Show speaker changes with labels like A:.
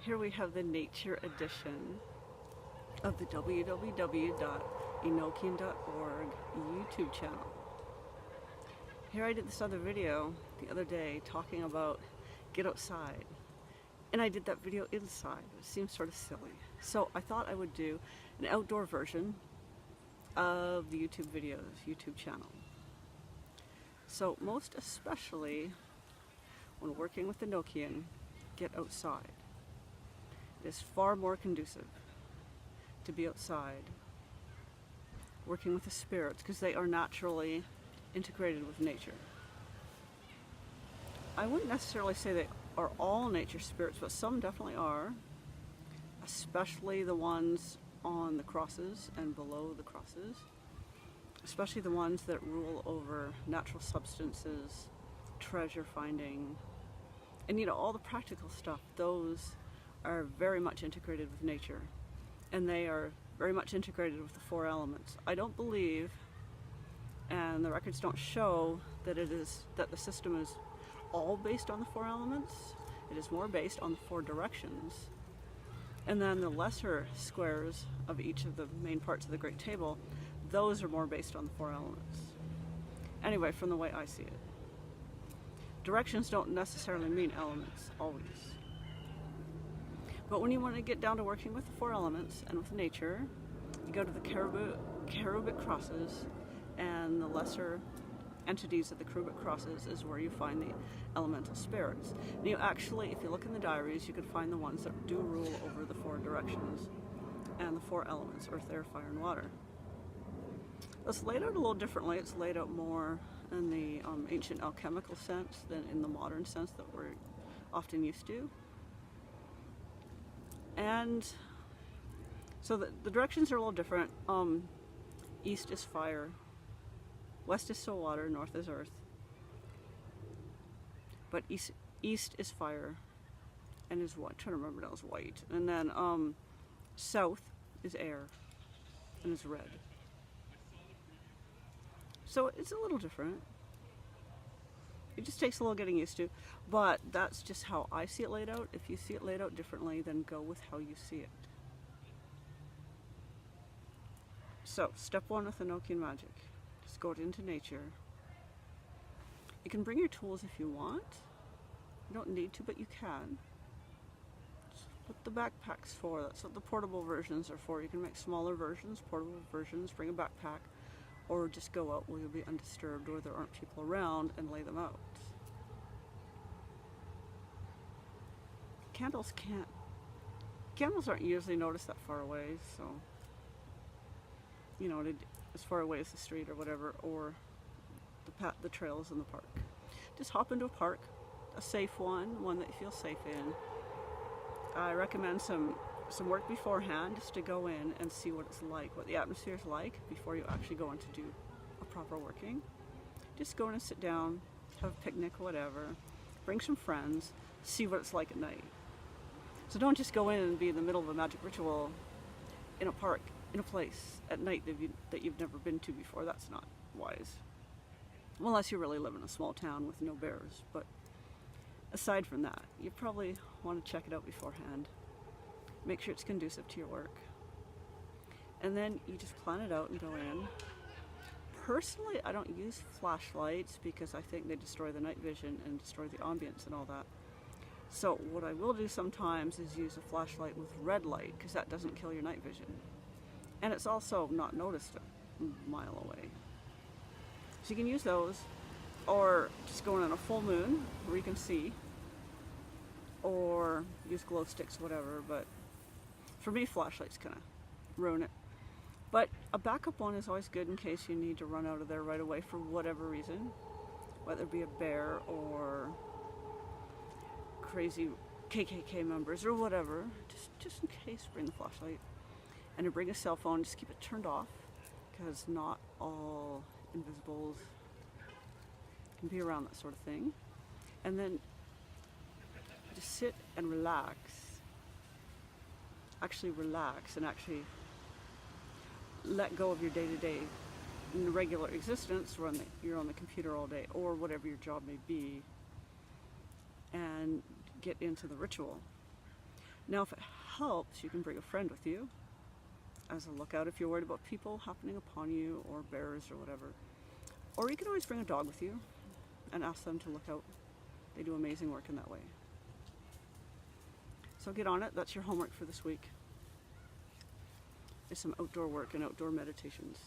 A: Here we have the nature edition of the www.Enochian.org YouTube channel. Here I did this other video the other day talking about get outside. And I did that video inside. It seems sort of silly. So I thought I would do an outdoor version of the YouTube channel. So most especially when working with Enochian, get outside. It is far more conducive to be outside, working with the spirits, because they are naturally integrated with nature. I wouldn't necessarily say they are all nature spirits, but some definitely are, especially the ones on the crosses and below the crosses, especially the ones that rule over natural substances, treasure finding, and all the practical stuff. Those are very much integrated with nature, and they are very much integrated with the four elements. I don't believe, and the records don't show, that the system is all based on the four elements. It is more based on the four directions, and then the lesser squares of each of the main parts of the Great Table, those are more based on the four elements. Anyway, from the way I see it. Directions don't necessarily mean elements, always. But when you want to get down to working with the four elements and with nature, you go to the cherubic crosses, and the lesser entities of the cherubic crosses is where you find the elemental spirits. And you actually, if you look in the diaries, you can find the ones that do rule over the four directions and the four elements, earth, air, fire, and water. It's laid out a little differently. It's laid out more in the ancient alchemical sense than in the modern sense that we're often used to. And so the directions are a little different. East is fire, west is still water, north is earth. But east is fire and is what? I'm trying to remember now, it's white. And then south is air and is red. So it's a little different. It just takes a little getting used to, but that's just how I see it laid out. If you see it laid out differently, then go with how you see it. So, step one with Enochian magic. Just go into nature. You can bring your tools if you want. You don't need to, but you can. That's what the backpack's for. That's what the portable versions are for. You can make smaller versions, portable versions, bring a backpack, or just go out where you'll be undisturbed, or there aren't people around, and lay them out. Candles aren't usually noticed that far away, so as far away as the street or whatever, or the trails in the park. Just hop into a park, a safe one that you feel safe in. I recommend some work beforehand, just to go in and see what it's like, what the atmosphere is like before you actually go in to do a proper working. Just go in and sit down, have a picnic, whatever. Bring some friends, see what it's like at night. So don't just go in and be in the middle of a magic ritual in a park, in a place at night that you've never been to before. That's not wise. Unless you really live in a small town with no bears. But aside from that, you probably want to check it out beforehand. Make sure it's conducive to your work. And then you just plan it out and go in. Personally, I don't use flashlights because I think they destroy the night vision and destroy the ambience and all that. So what I will do sometimes is use a flashlight with red light, because that doesn't kill your night vision. And it's also not noticed a mile away. So you can use those, or just go in on a full moon where you can see, or use glow sticks, whatever. But for me, flashlights kind of ruin it. But a backup one is always good in case you need to run out of there right away for whatever reason, whether it be a bear or crazy KKK members or whatever. Just in case, bring the flashlight. And to bring a cell phone, just keep it turned off, because not all invisibles can be around that sort of thing. And then just sit and relax. Actually relax and actually let go of your day-to-day regular existence when you're on the computer all day, or whatever your job may be, and get into the ritual. Now, if it helps, you can bring a friend with you as a lookout if you're worried about people happening upon you, or bears or whatever. Or you can always bring a dog with you and ask them to look out. They do amazing work in that way. So get on it. That's your homework for this week. Is some outdoor work and outdoor meditations.